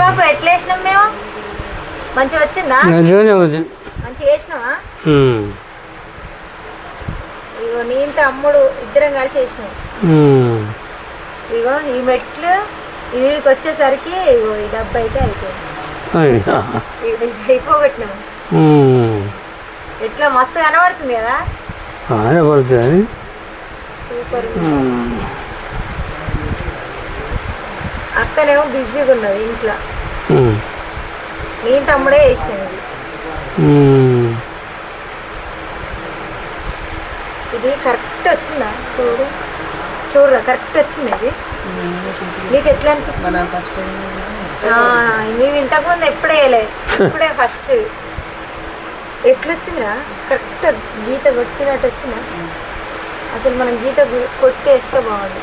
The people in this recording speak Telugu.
బాబు ఎట్లా వేసినాం మేము? మంచిగా వచ్చిందా? మంచిగా వేసినావా? ఇగో నేను తమ్ముడు ఇద్దరం కలిసి వేసినాం. ఇగో ఈ మెట్లు వీడికి వచ్చేసరికి ఇగో ఈ డబ్బా అయితే అయిపోయింది. అయిపోగొట్టినాము. ఎట్లా మస్తు కనబడుతుంది కదా? కనబడుతుంది. సూపర్. అక్కనేమో బిజీగా ఉన్నది ఇంట్లో. నేను తమ్ముడే వేసినాను. ఇది కరెక్ట్ వచ్చిందా? చూడరా కరెక్ట్ వచ్చింది. ఇది నీకు ఎట్లా అనిపిస్తుంది? మేము ఇంతకుముందు ఎప్పుడు వేయలే, ఇప్పుడే ఫస్ట్. ఎట్లా వచ్చిందా? కరెక్ట్ గీత కొట్టినట్టు వచ్చిందా? అసలు మనం గీత కొట్టేస్తే బాగుంది.